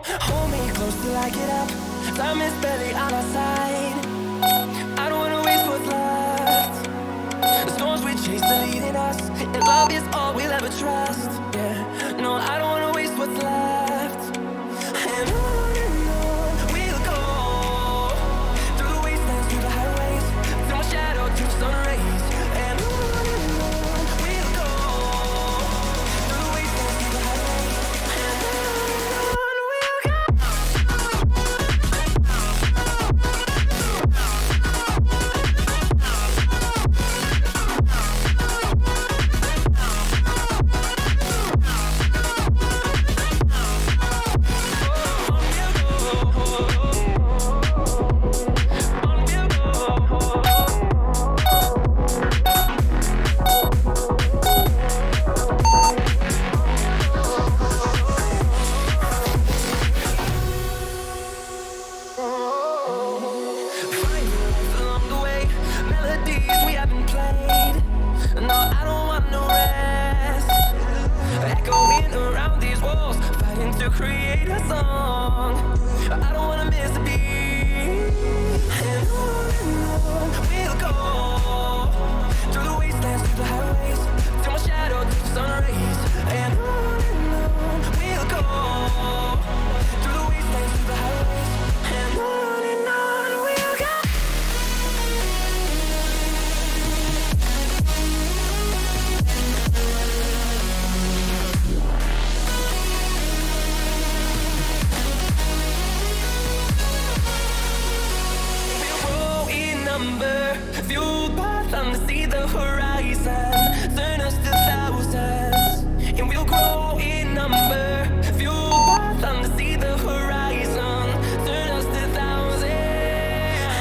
Hold me close till I get up. Time is barely on our side. I don't wanna waste what's left. The storms we chase are leading us, and love is all we'll ever trust. Yeah, no, I don't wanna waste what's left. And on we'll go, through the wastelands, through the highways, through my shadow, to the sun rays. And on we'll go, through the wastelands, through the highways. And on we'll go. Create a song. I don't wanna miss a beat. And on we'll go, through the wastelands, through the highways, till my shadow, till the sun rays. And on we'll go, through the wastelands, through the highways. And on we'll go. Fueled by them to see the horizon, turn us to thousands, and we'll grow in number. Fueled by them to see the horizon, turn us to thousands.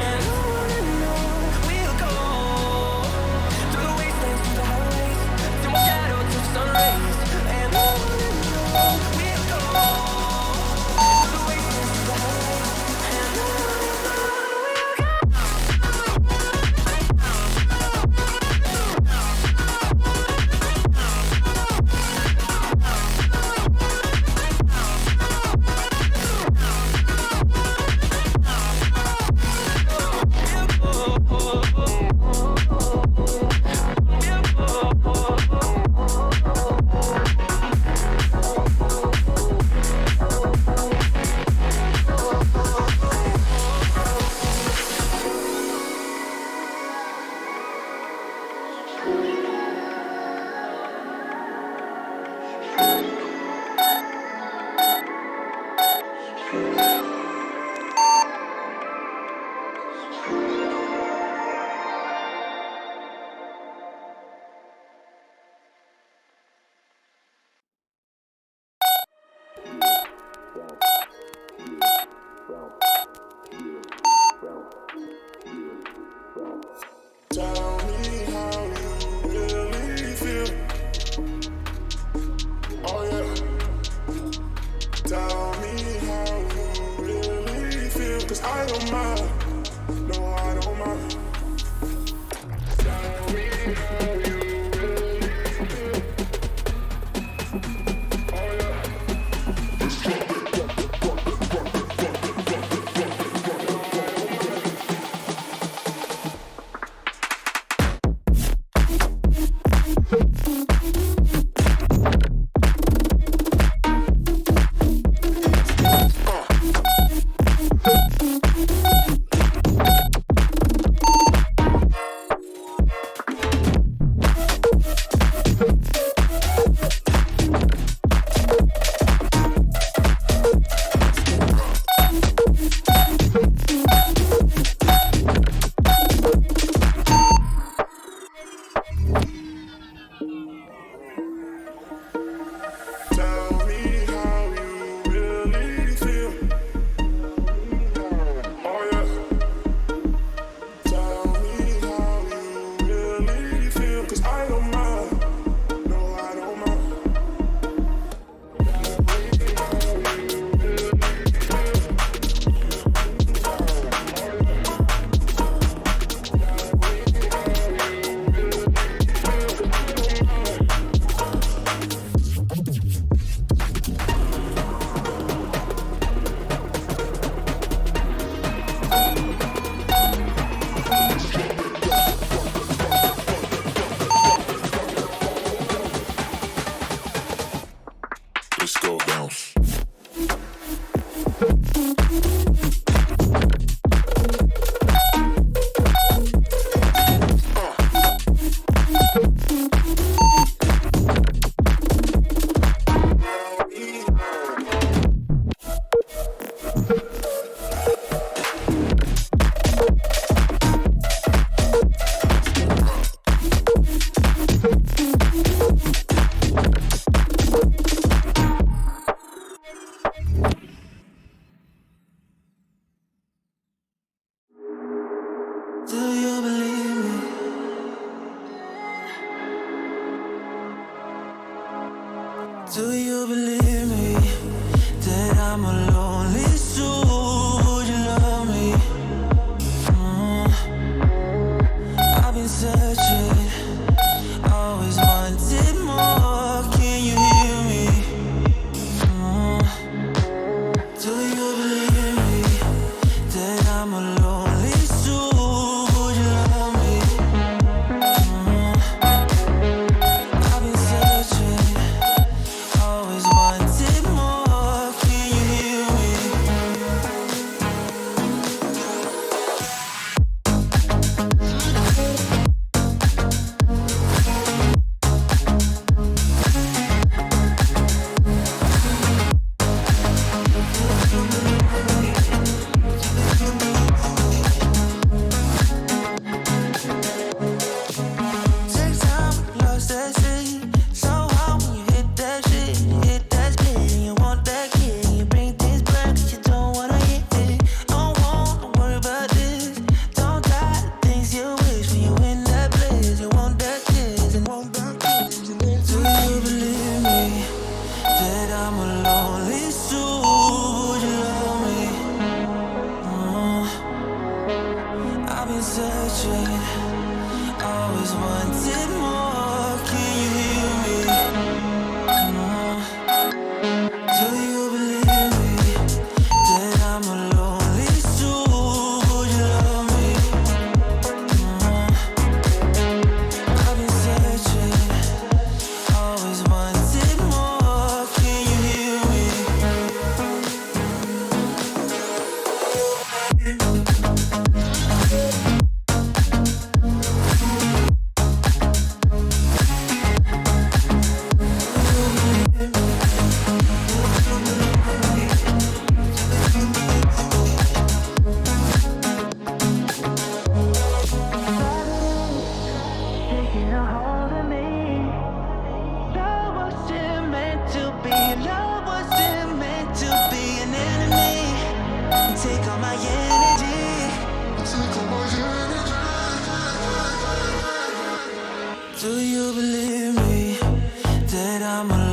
And on we'll go, through the wastelands, through the highways, till my shadow, till the sun rays. And on we'll go, through the wastelands, through the highways. And on we'll go. Tell me how you really feel. Oh yeah. Tell me how you really feel. 'Cause I don't mind. No, I don't mind. Tell me how you really feel. Oh yeah. Disco bounce. Do you believe me? Do you believe me that I'm a lonely soul? Would you love me? I've been searching, always wanted more. Can you hear me? Do you believe me that I'm a lonely soul? Would you love me? I've been searching, always wanted more. Can you hear me? Take time, lost that shit. So hard when you hit that shit. Hit that split and you want that kid. You bring things back 'cause you don't wanna hit it. Don't wanna worry about this. Don't die the things you wish when you in that place. You want that kiss and want that kiss. Do you believe me that I'm a lonely soul? Would you love me? I've been searching, always wanted more. Can you hear me? Do you believe me that I'm a lonely soul? Would you love me? I've been searching, always wanted more. Can you hear me? Taking a hold of me. Love wasn't meant to be. Love wasn't meant to be an enemy. Take all my energy. Do you believe me that I'm a